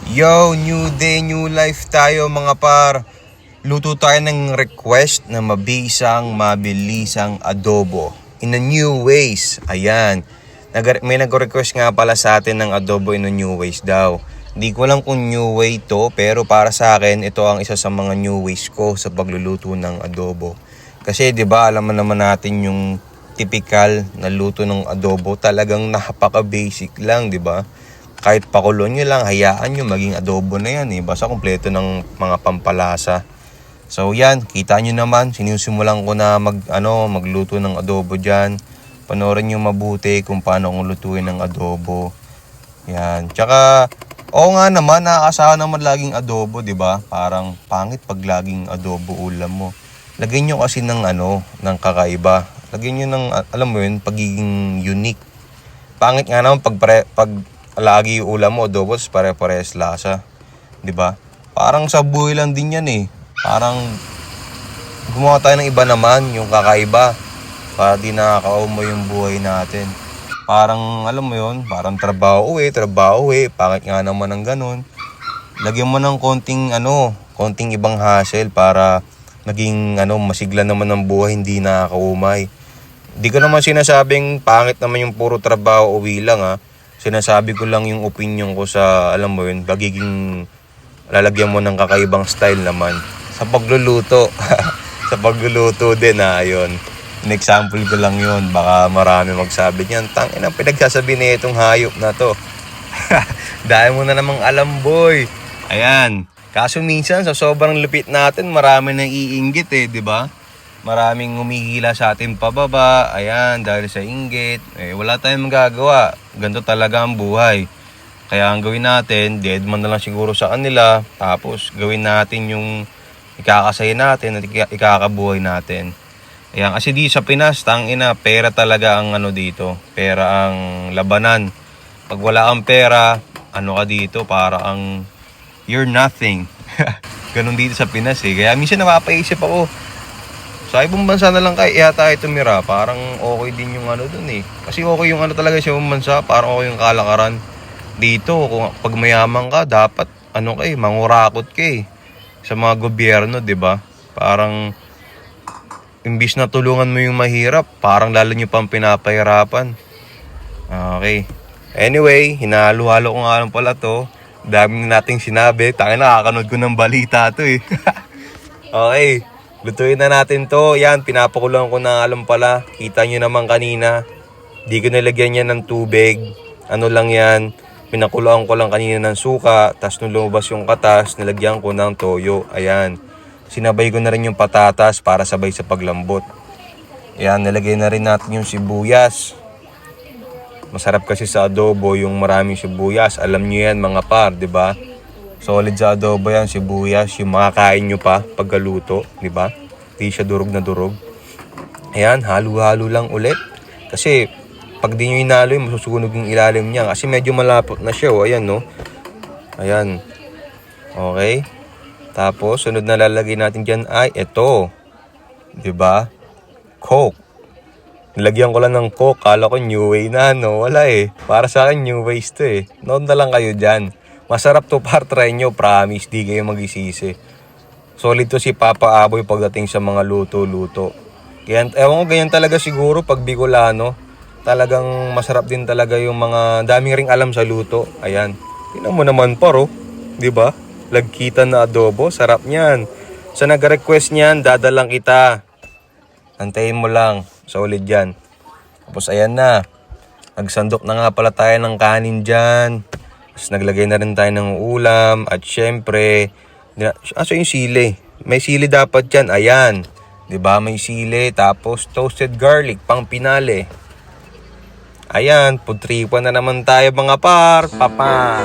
Yo, new day, new life tayo mga par. Luto tayo ng request na mabisang, mabilisang adobo in a new ways. Ayan. May nag-request nga pala sa atin ng adobo in a new ways daw. Hindi ko lang kung new way to, pero para sa akin, ito ang isa sa mga new ways ko sa pagluluto ng adobo. Kasi 'di ba, alam naman natin yung typical na luto ng adobo, talagang napaka-basic lang, 'di ba? Kahit pakulo nyo lang, hayaan nyo maging adobo na yan eh. Basta kompleto ng mga pampalasa. So yan, kita nyo naman, sinisimulan ko na magluto ng adobo dyan. Panoorin nyo mabuti kung paano kong lutuin ng adobo. Yan, tsaka, oo nga naman, nakakasawa naman laging adobo, di ba? Parang pangit pag laging adobo ulam mo. Lagyan nyo kasi ng ng kakaiba. Lagyan nyo ng, alam mo yun, pagiging unique. Pangit nga naman pag lagi ulam mo adobo pare-pares lasa, 'di ba? Parang sa buhay lang din 'yan eh. Parang gumawa tayo ng iba naman, yung kakaiba, para di nakakaumo yung buhay natin. Parang alam mo 'yon, parang trabaho uwi, pangit nga naman ng ganun. Lagyan mo ng konting ibang hassle para maging masigla naman ng buhay, hindi nakakaumay. Di ko naman sinasabing pangit naman yung puro trabaho uwi lang ha. Sinasabi ko lang yung opinion ko sa, alam mo yun, pagiging lalagyan mo ng kakaibang style naman sa pagluluto. Sa pagluluto din yun. An example ko lang yun. Baka marami magsabi niyan, tangin ang pinagsasabi na itong hayop na to. Dahil mo na namang alam, boy. Ayan. Kaso minsan sa sobrang lupit natin, marami nang iinggit eh, di ba? Maraming humihila sa atin pababa, ayan, dahil sa inggit. Wala tayong magagawa. Ganito talaga ang buhay. Kaya ang gawin natin, deadman na lang siguro sa kanila. Tapos gawin natin yung ikakasaya natin at ikakabuhay natin. Ayan, kasi di sa Pinas, tangina, pera talaga ang dito. Pera ang labanan. Pag wala kang pera, ka dito, para ang you're nothing. Ganun dito sa Pinas eh. Kaya minsan napapaisip ako, sa ibang bansa na lang kaya tayo tumira, parang okay din yung dun eh. Kasi okay yung talaga sa ibang bansa, parang okay yung kalakaran. Dito, kung pag mayaman ka, dapat mangurakot ka eh. Sa mga gobyerno, 'di ba? Parang imbis na tulungan mo yung mahirap, parang lalo nyo pang pinapahirapan. Okay. Anyway, hinalo-halo ko nga lang pala to. Dami nating sinabi. Tangina, nakakanood ko ng balita to eh. Okay. Lutuin na natin to. Yan, pinapakulang ko na alam pala. Kita nyo naman kanina. Di ko nilagyan yan ng tubig. Ano lang yan. Pinakulang ko lang kanina ng suka. Tapos nung lumabas yung katas, nilagyan ko ng toyo. Ayan. Sinabay ko na rin yung patatas para sabay sa paglambot. Ayan, nilagay na rin natin yung sibuyas. Masarap kasi sa adobo yung maraming sibuyas. Alam nyo yan mga par, di ba? Solid sa adobo yan, sibuyas, yung makakain nyo pa pagkaluto, di ba? Di siya durog na durog. Ayan, halo-halo lang ulit. Kasi pag di nyo hinalo, masusunog yung ilalim niya. Kasi medyo malapot na siya, ayan no. Ayan. Okay. Tapos, sunod na lalagay natin dyan ay ito. Di ba? Coke. Nilagyan ko lang ng Coke, kala ko new way na, no? Wala eh. Para sa akin, new ways to eh. Noon na lang kayo dyan. Masarap to par, try nyo, promise, di kayo magsisisi. Solid to si Papa Aboy pagdating sa mga luto-luto. Kaya, ewan ko, ganyan talaga siguro pag Bicolano. Talagang masarap din talaga yung mga daming ring alam sa luto. Ayan. Tingnan mo naman paro, di ba? Lagkitan na adobo, sarap niyan. Sa nag-request niyan, dadalang kita. Antayin mo lang, solid yan. Tapos ayan na. Nagsandok na nga pala tayo ng kanin dyan. Tapos naglagay na rin tayo ng ulam. At syempre, yung sili. May sili dapat yan. Ayan. 'Di ba? May sili. Tapos toasted garlic. Pang pinale. Ayan. Putripan na naman tayo mga par. Papa.